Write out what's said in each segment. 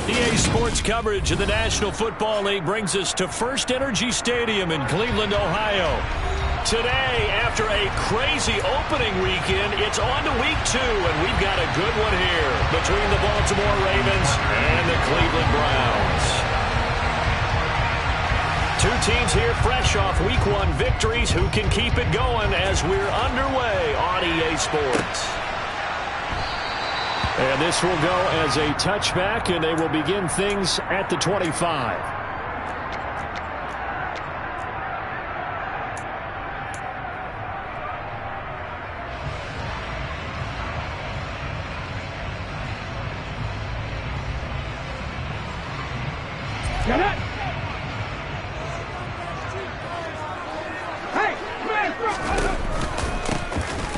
EA Sports coverage of the National Football League brings us to First Energy Stadium in Cleveland, Ohio. Today, after a crazy opening weekend, it's on to week 2, and we've got a good one here between the Baltimore Ravens and the Cleveland Browns. Two teams here fresh off week 1 victories who can keep it going as we're underway on EA Sports. And this will go as a touchback, and they will begin things at the 25.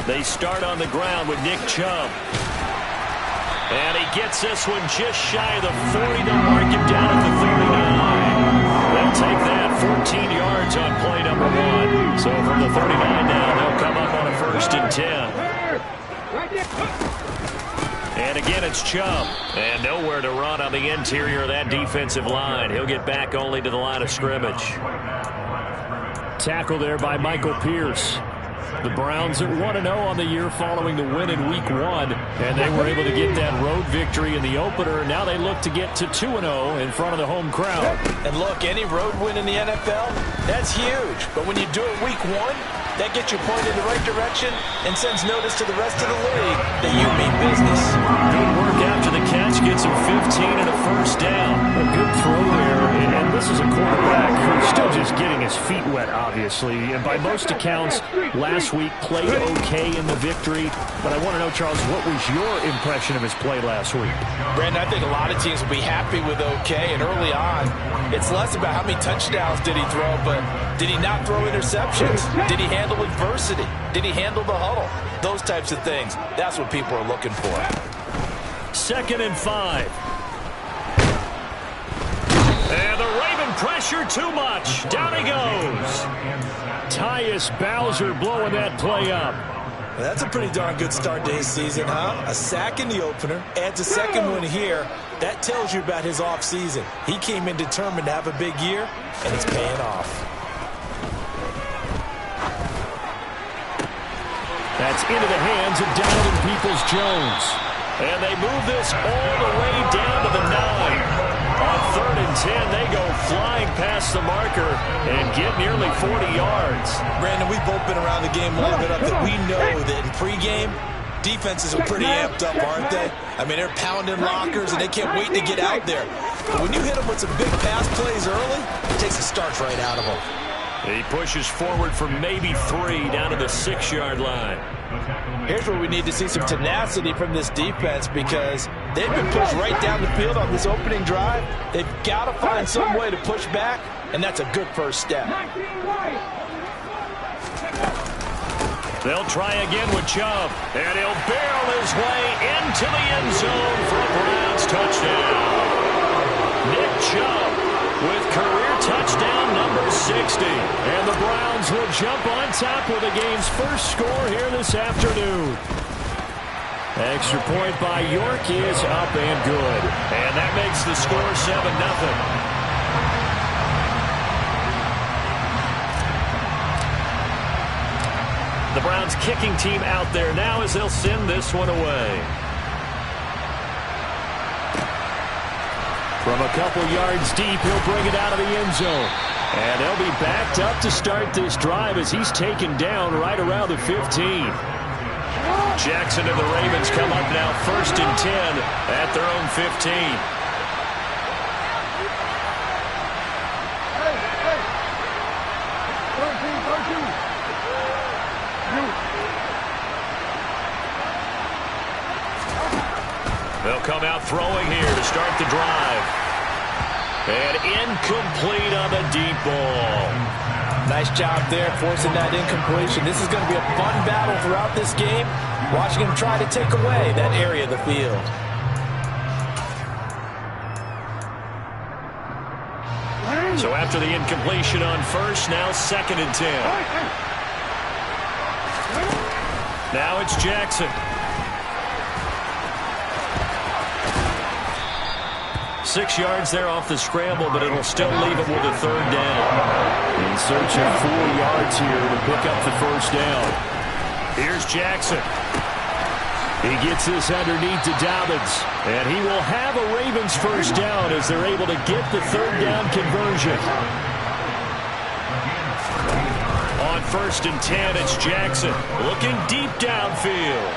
They start on the ground with Nick Chubb. And he gets this one just shy of the 40. They'll mark him down at the 39. They'll take that 14 yards on play number 1. So from the 39 now, they'll come up on a 1st and 10. And again, it's Chubb. And nowhere to run on the interior of that defensive line. He'll get back only to the line of scrimmage. Tackle there by Michael Pierce. The Browns at 1-0 on the year following the win in week 1, and they were able to get that road victory in the opener. Now they look to get to 2-0 in front of the home crowd. And look, any road win in the NFL, that's huge. But when you do it week 1, that gets you pointed in the right direction and sends notice to the rest of the league that you mean business. Good work after the catch, gets him 15 and a 1st down. A good throw there, and this is a quarterback who's still just getting his feet wet, obviously. And by most accounts, last week played okay in the victory. But I want to know, Charles, what was your impression of his play last week? Brandon, I think a lot of teams will be happy with okay. And early on, it's less about how many touchdowns did he throw, but did he not throw interceptions? Did he handle adversity? Did he handle the huddle? Those types of things. That's what people are looking for. 2nd and 5. And the Raven pressure too much. Down he goes. Tyus Bowser blowing that play up. Well, that's a pretty darn good start to his season, huh? A sack in the opener, adds a 2nd one here. That tells you about his offseason. He came in determined to have a big year, and it's paying off. That's into the hands of Donovan Peoples-Jones. And they move this all the way down to the 9. On 3rd and 10, they go flying past the marker and get nearly 40 yards. Brandon, we've both been around the game long enough that we know that in pregame, defenses are pretty amped up, aren't they? I mean, they're pounding lockers, and they can't wait to get out there. But when you hit them with some big pass plays early, it takes the starch right out of them. He pushes forward for maybe 3 down to the 6-yard line. Here's where we need to see some tenacity from this defense because they've been pushed right down the field on this opening drive. They've got to find some way to push back, and that's a good first step. They'll try again with Chubb, and he'll barrel his way into the end zone for a Browns touchdown. Nick Chubb with career touchdown number 60. And the Browns will jump on top with the game's first score here this afternoon. Extra point by York is up and good. And that makes the score 7-0. The Browns kicking team out there now as they'll send this one away. From a couple yards deep, he'll bring it out of the end zone. And they'll be backed up to start this drive as he's taken down right around the 15. Jackson and the Ravens come up now 1st and 10 at their own 15. They'll come out throwing here to start the drive. And incomplete on the deep ball. Nice job there forcing that incompletion. This is going to be a fun battle throughout this game. Watching him try to take away that area of the field. So after the incompletion on 1st, now 2nd and 10. Now it's Jackson. 6 yards there off the scramble, but it'll still leave him with a third down. In search of 4 yards here to pick up the first down. Here's Jackson. He gets this underneath to Dobbins, and he will have a Ravens first down as they're able to get the third down conversion. On 1st and 10, it's Jackson looking deep downfield.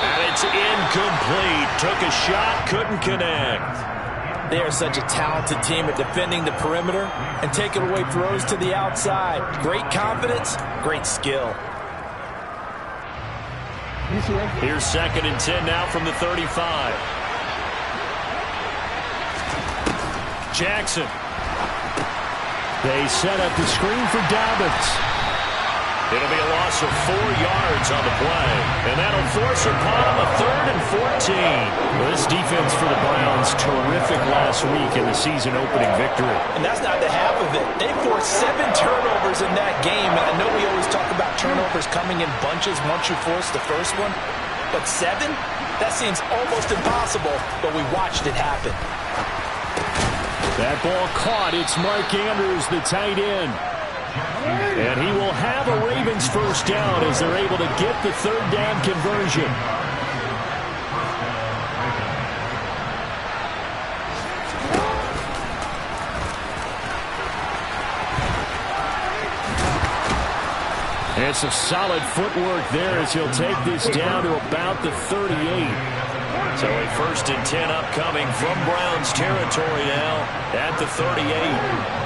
And it's incomplete. Took a shot, couldn't connect. They are such a talented team at defending the perimeter and taking away throws to the outside. Great confidence, great skill. Here's 2nd and 10 now from the 35. Jackson. They set up the screen for Dobbins. It'll be a loss of 4 yards on the play, and that'll force upon him a 3rd and 14. Well, this defense for the Browns, terrific last week in the season-opening victory. And that's not the half of it. They forced 7 turnovers in that game, and I know we always talk about turnovers coming in bunches once you force the first one, but 7? That seems almost impossible, but we watched it happen. That ball caught. It's Mark Andrews, the tight end. And he will have a Ravens first down as they're able to get the third down conversion. And some solid footwork there as he'll take this down to about the 38. So a 1st and 10 upcoming from Browns territory now at the 38.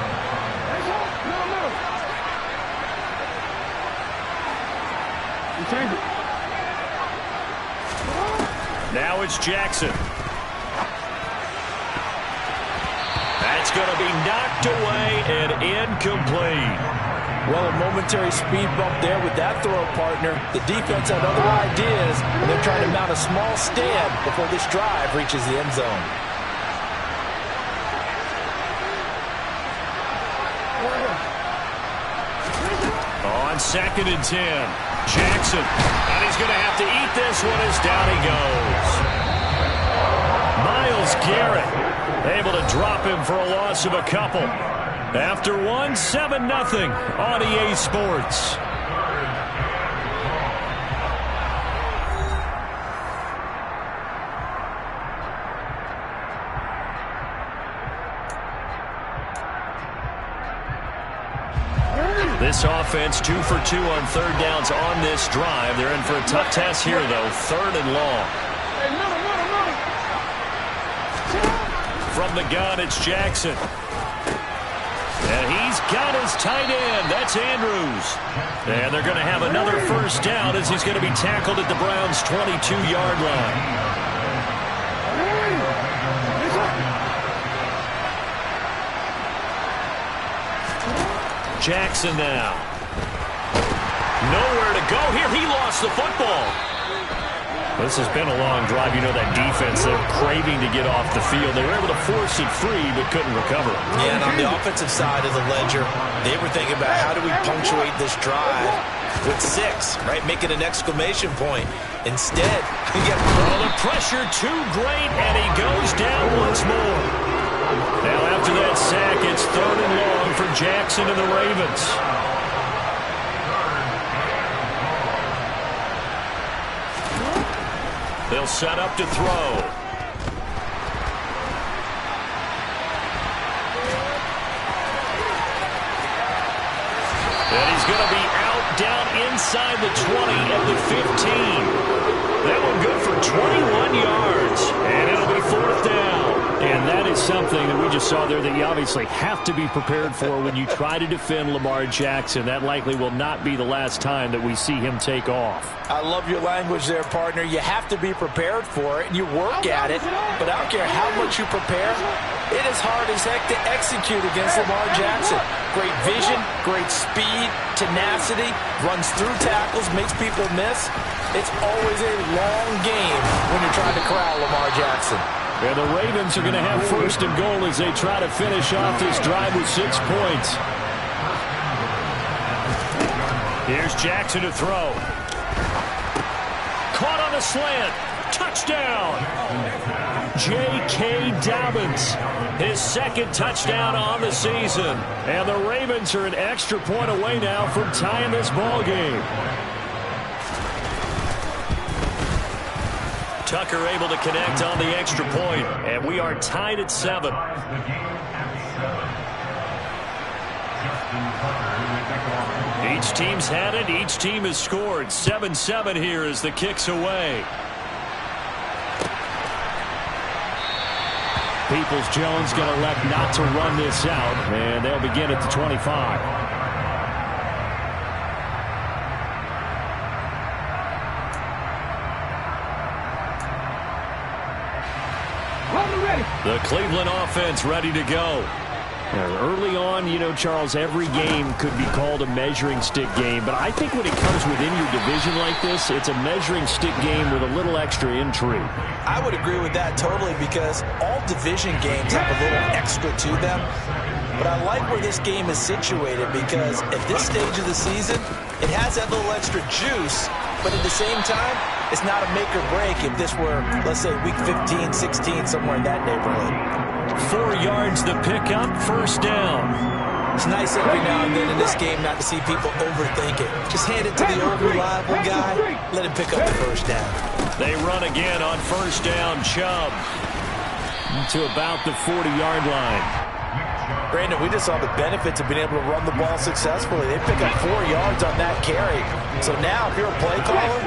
Now it's Jackson. That's going to be knocked away and incomplete. Well, a momentary speed bump there with that throw partner. The defense had other ideas, and they're trying to mount a small stand before this drive reaches the end zone. On 2nd and 10, Jackson. And he's going to have to eat this one as down he goes. Myles Garrett able to drop him for a loss of a couple. After 7-0 on EA Sports. This offense 2 for 2 on third downs on this drive. They're in for a tough test here, though. 3rd and long. From the gun, it's Jackson. And he's got his tight end. That's Andrews. And they're going to have another first down as he's going to be tackled at the Browns' 22-yard line. Jackson now. Nowhere to go here. He lost the football. This has been a long drive. You know that defense, they're craving to get off the field. They were able to force it free, but couldn't recover. Yeah, and on the offensive side of the ledger, they were thinking about how do we punctuate this drive with 6, right? Make it an exclamation point. Instead, you get the pressure too great, and he goes down once more. Now after that sack, it's 3rd and long for Jackson and the Ravens. They'll set up to throw. And he's going to be out down inside the 20 at the 15. That one good for 21 yards. And it'll be 4th down. And that is something that we just saw there that you obviously have to be prepared for when you try to defend Lamar Jackson. That likely will not be the last time that we see him take off. I love your language there, partner. You have to be prepared for it, and you work at it. But I don't care how much you prepare, it is hard as heck to execute against Lamar Jackson. Great vision, great speed, tenacity, runs through tackles, makes people miss. It's always a long game when you're trying to corral Lamar Jackson. And the Ravens are going to have 1st and goal as they try to finish off this drive with 6 points. Here's Jackson to throw. Caught on a slant. Touchdown. J.K. Dobbins. His second touchdown on the season. And the Ravens are an extra point away now from tying this ball game. Tucker able to connect on the extra point, and we are tied at 7. Each team's had it. Each team has scored. 7-7 here as the kick's away. Peoples-Jones going to elect not to run this out, and they'll begin at the 25. The Cleveland offense ready to go. Early on, you know, Charles, every game could be called a measuring stick game, but I think when it comes within your division like this, it's a measuring stick game with a little extra intrigue. I would agree with that totally, because all division games have a little extra to them. But I like where this game is situated, because at this stage of the season, it has that little extra juice, but at the same time, it's not a make or break if this were, let's say, week 15, 16, somewhere in that neighborhood. 4 yards the pickup, first down. It's nice every now and then in this game not to see people overthink it. Just hand it to the old reliable guy, let him pick up the first down. They run again on first down. Chubb to about the 40-yard line. Brandon, we just saw the benefits of being able to run the ball successfully. They pick up 4 yards on that carry. So now if you're a play caller,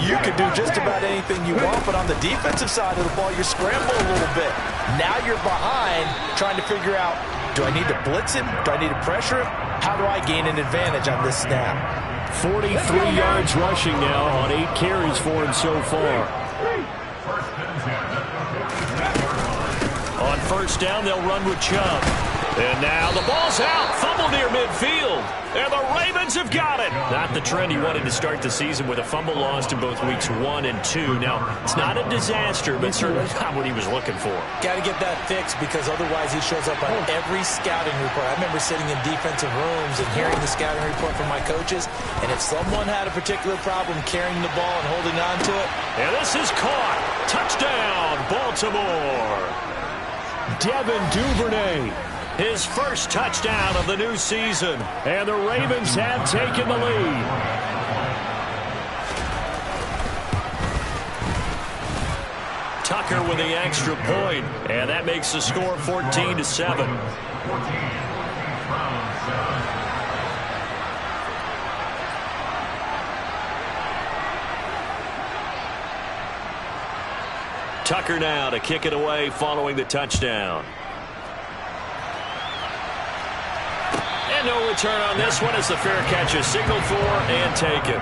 you can do just about anything you want. But on the defensive side of the ball, you're scrambling a little bit. Now you're behind trying to figure out, do I need to blitz him? Do I need to pressure him? How do I gain an advantage on this snap? 43 yards rushing now on 8 carries for him so far. On first down, they'll run with Chubb. And now the ball's out. Fumble near midfield. And the Ravens have got it. Not the trend he wanted to start the season with, a fumble lost in both weeks 1 and 2. Now, it's not a disaster, but certainly not what he was looking for. Got to get that fixed, because otherwise he shows up on every scouting report. I remember sitting in defensive rooms and hearing the scouting report from my coaches, and if someone had a particular problem carrying the ball and holding on to it. And this is caught. Touchdown, Baltimore. Devin Duvernay. His first touchdown of the new season. And the Ravens have taken the lead. Tucker with the extra point. And that makes the score 14-7. Tucker now to kick it away following the touchdown. And no return on this one as the fair catch is signaled for and taken.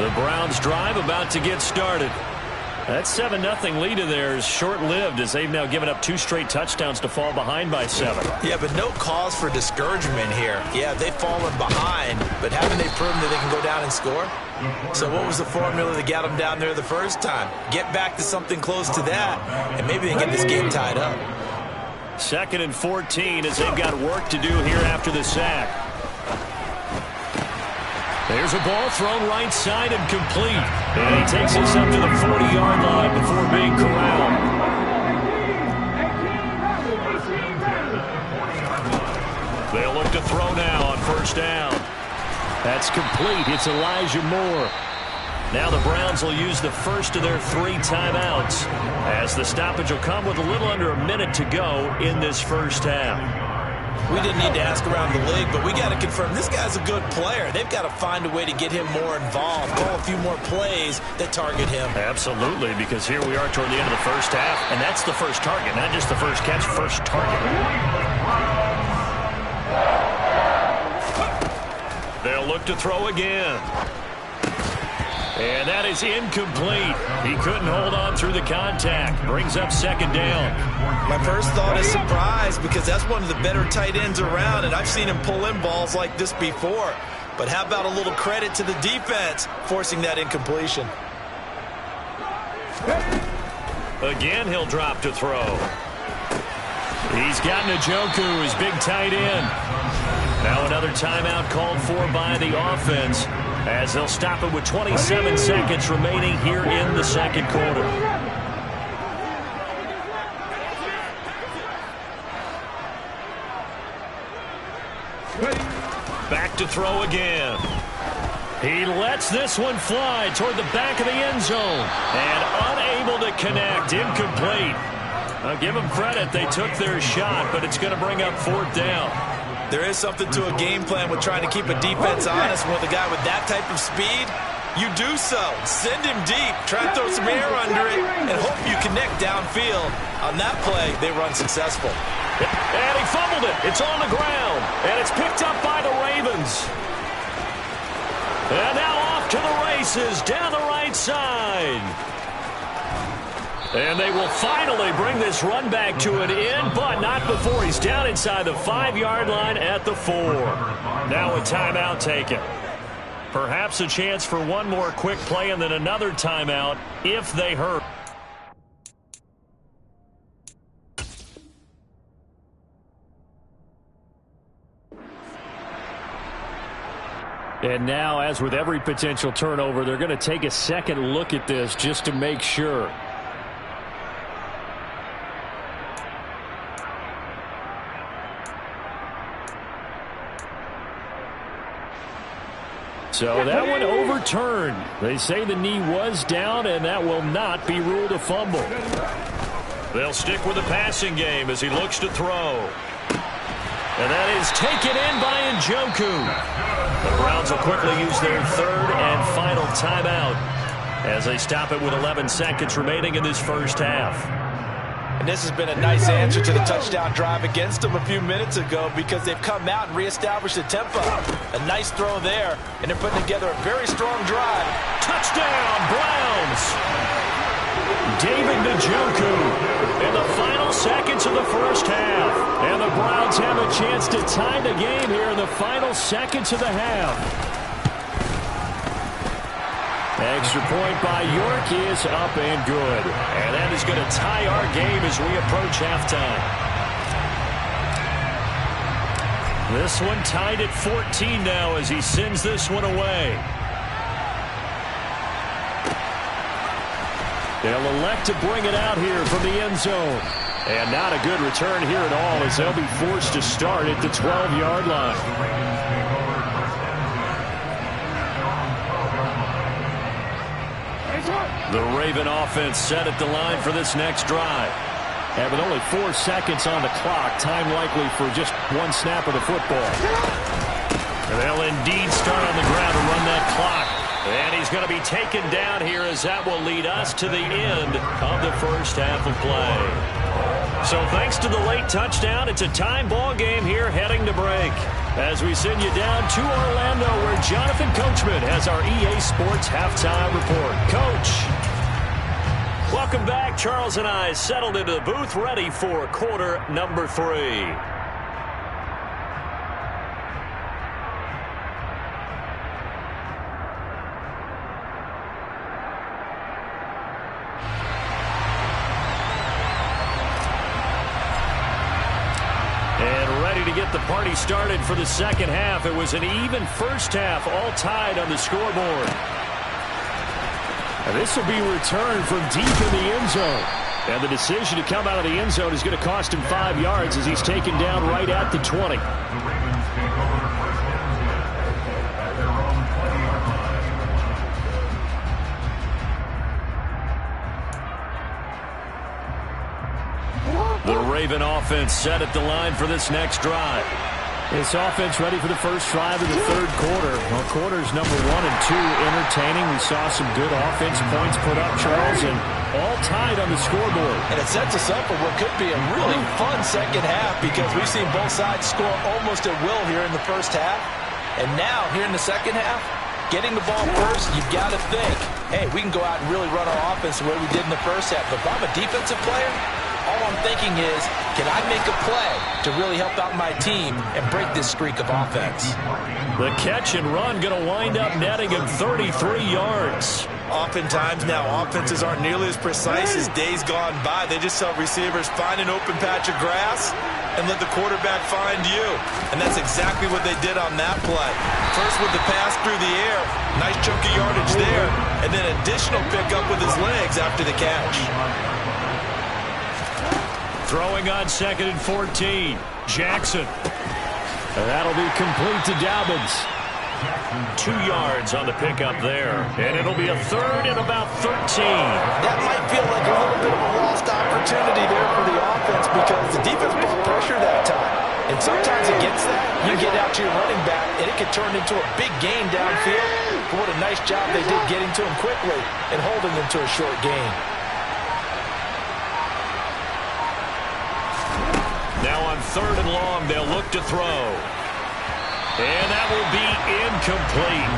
The Browns drive about to get started. That 7-0 lead in there is short-lived, as they've now given up 2 straight touchdowns to fall behind by 7. Yeah, but no cause for discouragement here. Yeah, they've fallen behind, but haven't they proven that they can go down and score? So what was the formula that got them down there the first time? Get back to something close to that, and maybe they can get this game tied up. 2nd and 14 as they've got work to do here after the sack. There's a ball thrown right side and complete. And he takes us up to the 40-yard line before being corralled. They'll look to throw now on first down. That's complete. It's Elijah Moore. Now the Browns will use the first of their 3 timeouts, as the stoppage will come with a little under a minute to go in this first half. We didn't need to ask around the league, but we got to confirm this guy's a good player. They've got to find a way to get him more involved, call a few more plays that target him. Absolutely, because here we are toward the end of the first half, and that's the first target, not just the first catch, first target. They'll look to throw again. And that is incomplete. He couldn't hold on through the contact. Brings up 2nd down. My first thought is surprise, because that's one of the better tight ends around, and I've seen him pull in balls like this before. But how about a little credit to the defense forcing that incompletion? Again, he'll drop to throw. He's got Njoku, his big tight end. Now another timeout called for by the offense as they'll stop it with 27 seconds remaining here in the second quarter. Back to throw again. He lets this one fly toward the back of the end zone. And unable to connect. Incomplete. I'll give them credit. They took their shot, but it's going to bring up fourth down. There is something to a game plan with trying to keep a defense honest. With a guy with that type of speed, you do so. Send him deep. Try and throw some air under it and hope you connect downfield. On that play, they were unsuccessful. And he fumbled it. It's on the ground. And it's picked up by the Ravens. And now off to the races down the right side. And they will finally bring this run back to an end, but not before he's down inside the 5-yard line at the 4. Now a timeout taken. Perhaps a chance for one more quick play and then another timeout if they hurt. And now, as with every potential turnover, they're going to take a second look at this just to make sure. So that one overturned. They say the knee was down, and that will not be ruled a fumble. They'll stick with the passing game as he looks to throw. And that is taken in by Njoku. The Browns will quickly use their third and final timeout as they stop it with 11 seconds remaining in this first half. And this has been a nice answer to the touchdown drive against them a few minutes ago because they've come out and reestablished the tempo. A nice throw there, and they're putting together a very strong drive. Touchdown, Browns! David Njoku in the final seconds of the first half. And the Browns have a chance to tie the game here in the final seconds of the half. Extra point by York is up and good. And that is going to tie our game as we approach halftime. This one tied at 14 now as he sends this one away. They'll elect to bring it out here from the end zone. And not a good return here at all as they'll be forced to start at the 12-yard line. The Raven offense set at the line for this next drive. And with only 4 seconds on the clock, time likely for just one snap of the football. And they'll indeed start on the ground to run that clock. And he's going to be taken down here as that will lead us to the end of the first half of play. So thanks to the late touchdown, it's a time ball game here heading to break. As we send you down to Orlando where Jonathan Coachman has our EA Sports Halftime Report. Coach. Welcome back. Charles and I settled into the booth ready for quarter number 3. To get the party started for the second half. It was an even first half, all tied on the scoreboard. And this will be returned from deep in the end zone. And the decision to come out of the end zone is going to cost him 5 yards as he's taken down right at the 20. The Raven offense set at the line for this next drive. This offense ready for the first drive of the third quarter. Well, quarters number 1 and 2 entertaining. We saw some good offense points put up, Charles, and all tied on the scoreboard. And it sets us up for what could be a really fun second half because we've seen both sides score almost at will here in the first half. And now, here in the second half, getting the ball first, you've got to think, hey, we can go out and really run our offense the way we did in the first half. But if I'm a defensive player, all I'm thinking is, can I make a play to really help out my team and break this streak of offense? The catch and run going to wind up netting him 33 yards. Oftentimes now offenses aren't nearly as precise as days gone by. They just help receivers find an open patch of grass and let the quarterback find you. And that's exactly what they did on that play. First with the pass through the air, nice chunk of yardage there, and then additional pickup with his legs after the catch. Throwing on 2nd and 14. Jackson. And that'll be complete to Dobbins. 2 yards on the pickup there. And it'll be a 3rd and about 13. That might feel like a little bit of a lost opportunity there for the offense because the defense brought pressure that time. And sometimes against that, you get out to your running back, and it could turn into a big gain downfield. But what a nice job they did getting to him quickly and holding him to a short gain. Now on 3rd and long, they'll look to throw. And that will be incomplete.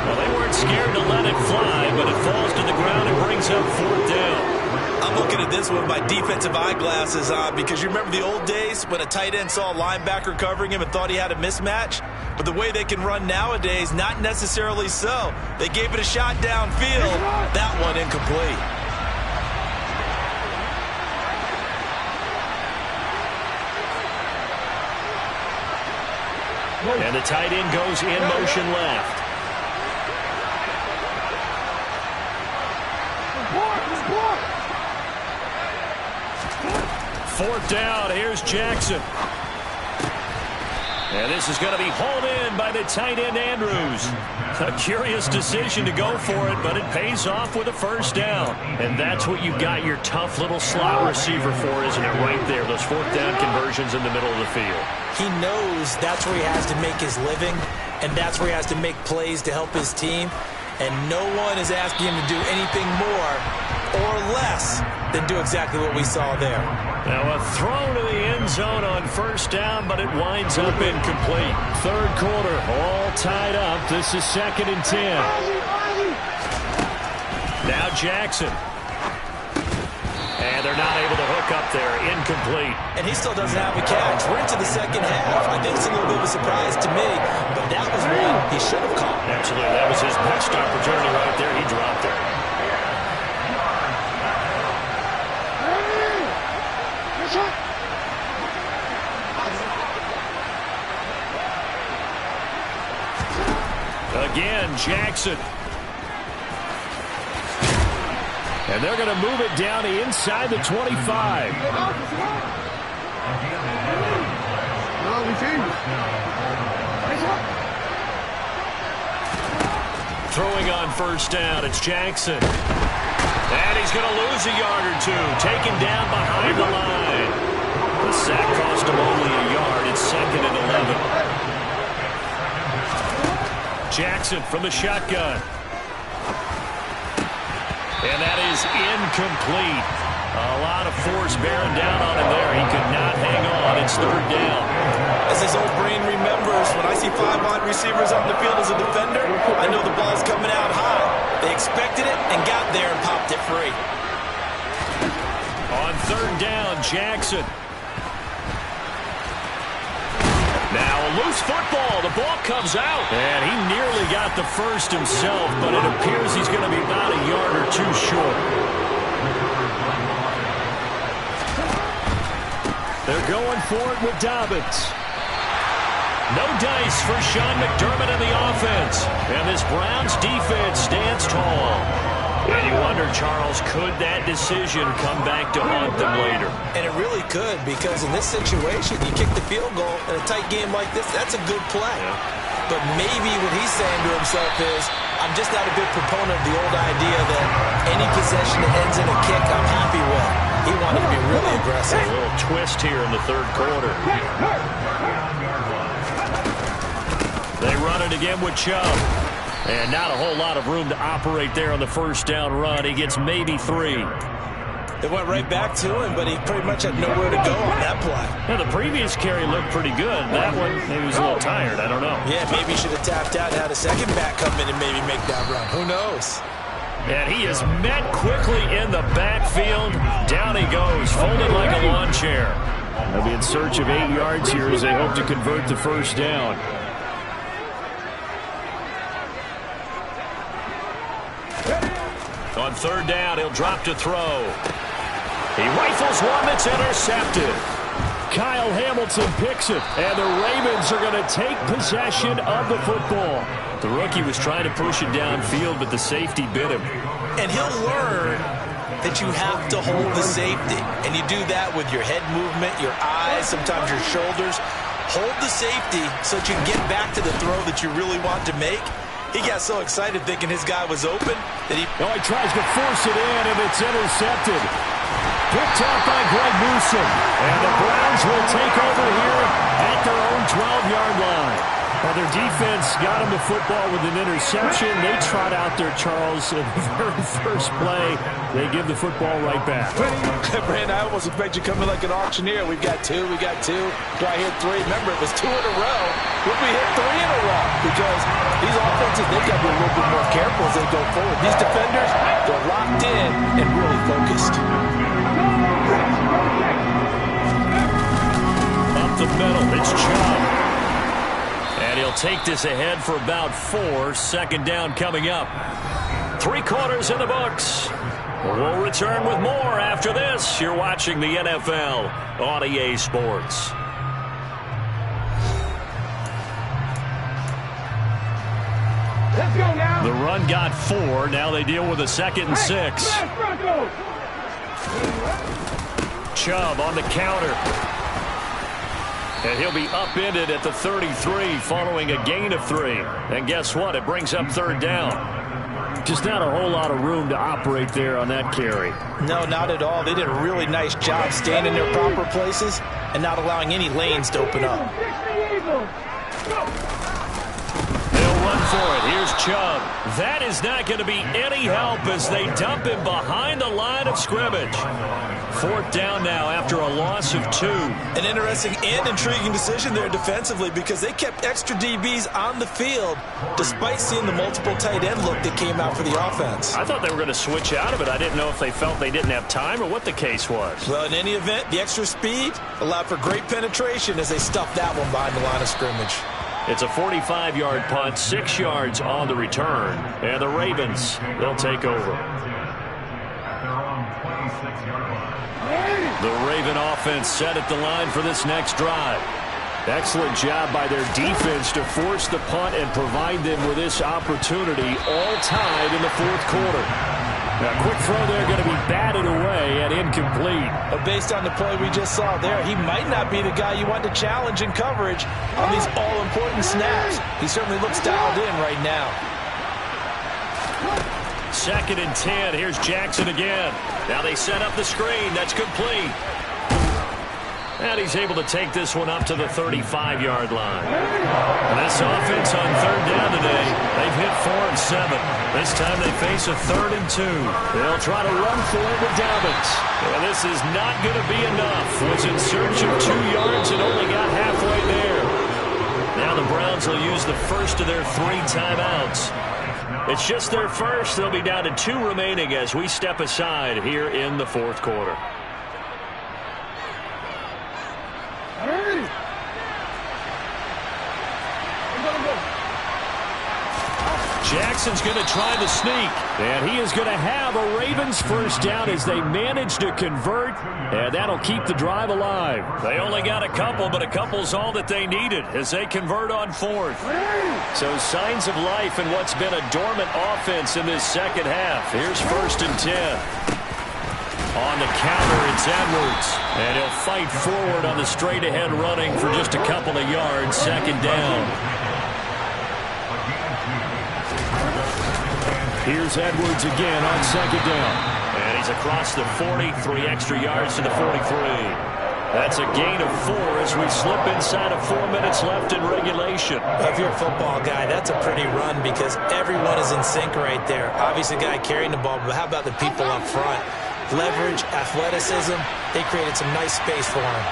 Well, they weren't scared to let it fly, but it falls to the ground and brings up 4th down. I'm looking at this one with my defensive eyeglasses on because you remember the old days when a tight end saw a linebacker covering him and thought he had a mismatch? But the way they can run nowadays, not necessarily so. They gave it a shot downfield. That one incomplete. And the tight end goes in motion left. Fourth down, here's Jackson. And this is going to be hauled in by the tight end Andrews. A curious decision to go for it, but it pays off with a 1st down. And that's what you've got your tough little slot receiver for, isn't it? Right there, those 4th down conversions in the middle of the field. He knows that's where he has to make his living, and that's where he has to make plays to help his team. And no one is asking him to do anything more or less than do exactly what we saw there. Now a throw to the end zone on 1st down, but it winds up incomplete. 3rd quarter, all tied up. This is 2nd and 10. Now Jackson. And they're not able to hook up there. Incomplete. And he still doesn't have a catch. We're into the 2nd half. I think it's a little bit of a surprise to me, but that was one he should have caught. Absolutely. That was his best opportunity right there. He dropped it. Again, Jackson. And they're going to move it down to inside the 25. Throwing on 1st down, it's Jackson. And he's going to lose a yard or 2. Taken down behind the line. The sack cost him only a yard. It's 2nd and 11. Jackson from the shotgun. And that is incomplete. A lot of force bearing down on him there. He could not hang on. It's 3rd down. As his old brain remembers, when I see 5 wide receivers on the field as a defender, I know the ball's coming out high. They expected it and got there and popped it free. On 3rd down, Jackson. Now a loose football. The ball comes out. And he nearly got the first himself, but it appears he's going to be about a yard or 2 short. They're going for it with Dobbins. No dice for Sean McDermott and the offense. And this Browns defense stands tall. And you wonder, Charles, could that decision come back to haunt them later? And it really could, because in this situation, you kick the field goal in a tight game like this, that's a good play. Yeah. But maybe what he's saying to himself is, I'm just not a big proponent of the old idea that any possession that ends in a kick, I'm happy with. He wanted to be really aggressive. A little twist here in the 3rd quarter. They run it again with Chubb. And not a whole lot of room to operate there on the 1st down run. He gets maybe 3. It went right back to him, but he pretty much had nowhere to go on that play. Now, the previous carry looked pretty good. That one, maybe he was a little tired. I don't know. Yeah, maybe he should have tapped out and had a second back come in and maybe make that run. Who knows? And he is met quickly in the backfield. Down he goes, folded like a lawn chair. They'll be in search of 8 yards here as they hope to convert the 1st down. On 3rd down, he'll drop to throw. He rifles one that's intercepted. Kyle Hamilton picks it, and the Ravens are going to take possession of the football. The rookie was trying to push it downfield, but the safety bit him. And he'll learn that you have to hold the safety. And you do that with your head movement, your eyes, sometimes your shoulders. Hold the safety so that you can get back to the throw that you really want to make. He got so excited thinking his guy was open that he tries to force it in, and it's intercepted. Picked off by Greg Newsome. And the Browns will take over here at their own 12-yard line. Well, their defense got him the football with an interception. They trot out there, Charles, in the very first play. They give the football right back. Brandon, I almost expect you coming like an auctioneer. We've got two. Do I hit three? Remember, it was 2 in a row. What if we hit 3 in a row? Because these offenses, they've got to be a little bit more careful as they go forward. These defenders, they're locked in and really focused. Up the middle, it's Chubb. And he'll take this ahead for about 4. Second down coming up. 3 quarters in the books. We'll return with more after this. You're watching the NFL on EA Sports. Let's go now. The run got 4. Now they deal with a 2nd and 6. Chubb on the counter. And he'll be upended at the 33 following a gain of 3. And guess what? It brings up 3rd down. Just not a whole lot of room to operate there on that carry. No, not at all. They did a really nice job staying in their proper places and not allowing any lanes to open up. They'll run for it. Here's Chubb. That is not going to be any help as they dump him behind the line of scrimmage. 4th down now after a loss of 2. An interesting and intriguing decision there defensively because they kept extra DBs on the field despite seeing the multiple tight end look that came out for the offense. I thought they were going to switch out of it. I didn't know if they felt they didn't have time or what the case was. Well, in any event, the extra speed allowed for great penetration as they stuffed that one behind the line of scrimmage. It's a 45-yard punt, 6 yards on the return. And the Ravens, they'll take over. The Raven offense set at the line for this next drive. Excellent job by their defense to force the punt and provide them with this opportunity, all tied in the 4th quarter. Now, quick throw there going to be batted away and incomplete. But based on the play we just saw there, he might not be the guy you want to challenge in coverage on these all-important snaps. He certainly looks dialed in right now. 2nd and 10. Here's Jackson again. Now they set up the screen. That's complete. And he's able to take this one up to the 35-yard line. And this offense on 3rd down today, they've hit 4 and 7. This time they face a 3rd and 2. They'll try to run for it with Dobbins. And this is not going to be enough. Was in search of 2 yards and only got halfway there. Now the Browns will use the first of their 3 timeouts. It's just their first. They'll be down to 2 remaining as we step aside here in the 4th quarter. Jackson's going to try the sneak, and he is going to have a Ravens first down as they manage to convert, and that'll keep the drive alive. They only got a couple, but a couple's all that they needed as they convert on 4th. So signs of life in what's been a dormant offense in this second half. Here's 1st and 10. On the counter, it's Edwards, and he'll fight forward on the straight-ahead running for just a couple of yards. 2nd down. Here's Edwards again on 2nd down. And he's across the 40, 3 extra yards to the 43. That's a gain of 4 as we slip inside of 4 minutes left in regulation. If you're a football guy, that's a pretty run because everyone is in sync right there. Obviously, the guy carrying the ball, but how about the people up front? Leverage, athleticism, they created some nice space for him.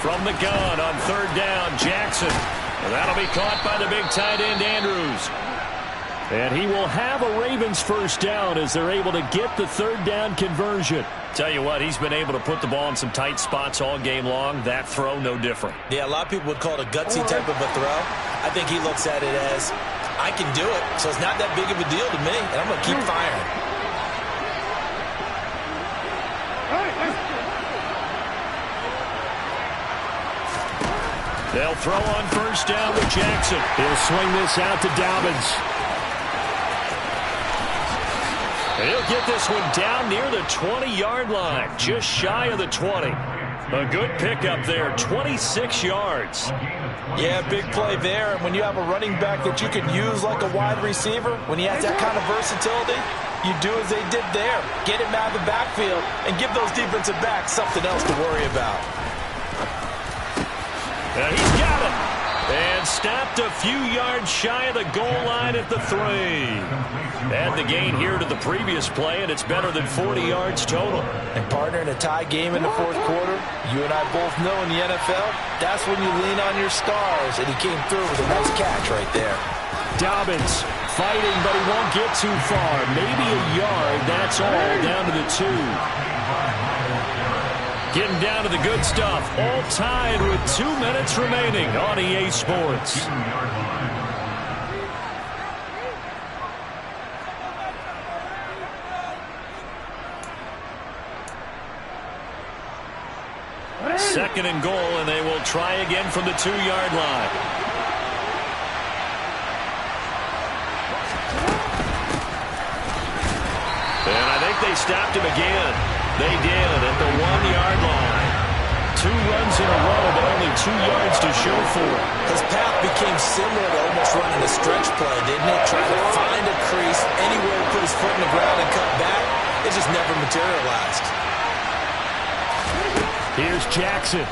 From the gun on 3rd down, Jackson. And that'll be caught by the big tight end, Andrews. And he will have a Ravens first down as they're able to get the 3rd down conversion. Tell you what, he's been able to put the ball in some tight spots all game long. That throw, no different. Yeah, a lot of people would call it a gutsy type of a throw. I think he looks at it as, I can do it, so it's not that big of a deal to me, and I'm going to keep firing. They'll throw on first down with Jackson. He'll swing this out to Dobbins. He'll get this one down near the 20-yard line, just shy of the 20. A good pickup there, 26 yards. Yeah, big play there. And when you have a running back that you can use like a wide receiver, when he has that kind of versatility, you do as they did there. Get him out of the backfield and give those defensive backs something else to worry about. He's got it. And stopped a few yards shy of the goal line at the 3. Add the gain here to the previous play, and it's better than 40 yards total. And partner, in a tie game in the fourth quarter, you and I both know in the NFL, that's when you lean on your stars, and he came through with a nice catch right there. Dobbins fighting, but he won't get too far. Maybe a yard, that's all, down to the 2. Getting down to the good stuff, all tied with 2 minutes remaining on EA Sports. Second and goal, and they will try again from the 2-yard line. And I think they stopped him again. They did at the 1-yard line. 2 runs in a row, but only 2 yards to show for it. His path became similar to almost running a stretch play, didn't it? Trying to find a crease, anywhere to put his foot in the ground and cut back. It just never materialized. Here's Jackson.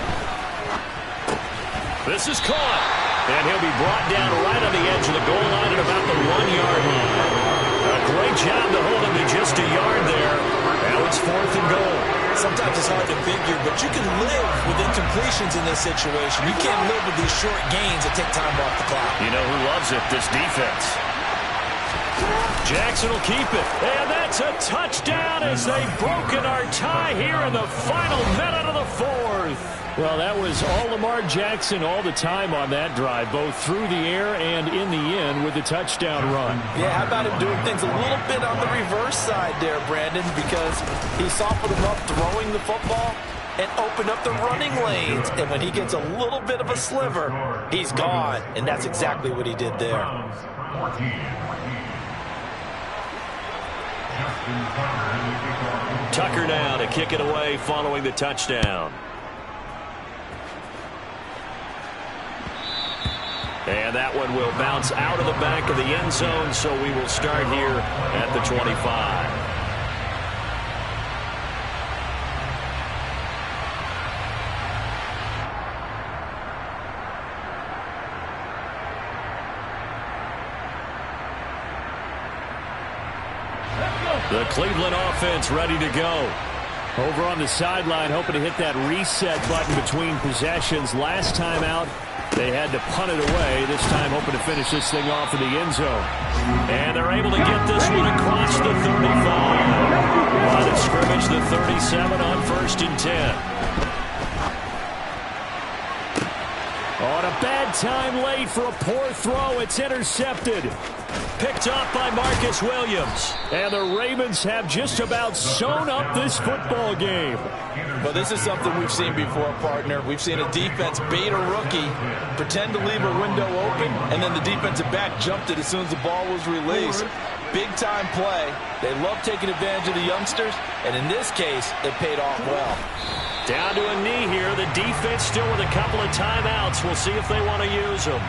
This is caught. And he'll be brought down right on the edge of the goal line at about the 1-yard line. A great job to hold him to just a yard there. Now it's 4th and goal. Sometimes it's hard to figure, but you can live with incompletions in this situation. You can't live with these short gains that take time off the clock. You know who loves it? This defense. Jackson will keep it. And that's a touchdown as they've broken our tie here in the final minute of the 4th. Well, that was all Lamar Jackson all the time on that drive, both through the air and in the end with the touchdown run. Yeah, how about him doing things a little bit on the reverse side there, Brandon, because he softened him up throwing the football and opened up the running lanes. And when he gets a little bit of a sliver, he's gone. And that's exactly what he did there. Tucker now to kick it away following the touchdown. And that one will bounce out of the back of the end zone, so we will start here at the 25. The Cleveland offense ready to go. Over on the sideline, hoping to hit that reset button between possessions. Last time out, they had to punt it away. This time hoping to finish this thing off in the end zone. And they're able to get this one across the 35. Line of scrimmage, the 37 on 1st and 10. On a bad time late for a poor throw. It's intercepted. Picked off by Marcus Williams. And the Ravens have just about sewn up this football game. Well, this is something we've seen before, partner. We've seen a defense bait a rookie, pretend to leave a window open, and then the defensive back jumped it as soon as the ball was released. Big-time play. They love taking advantage of the youngsters, and in this case, it paid off well. Down to a knee here. The defense still with a couple of timeouts. We'll see if they want to use them.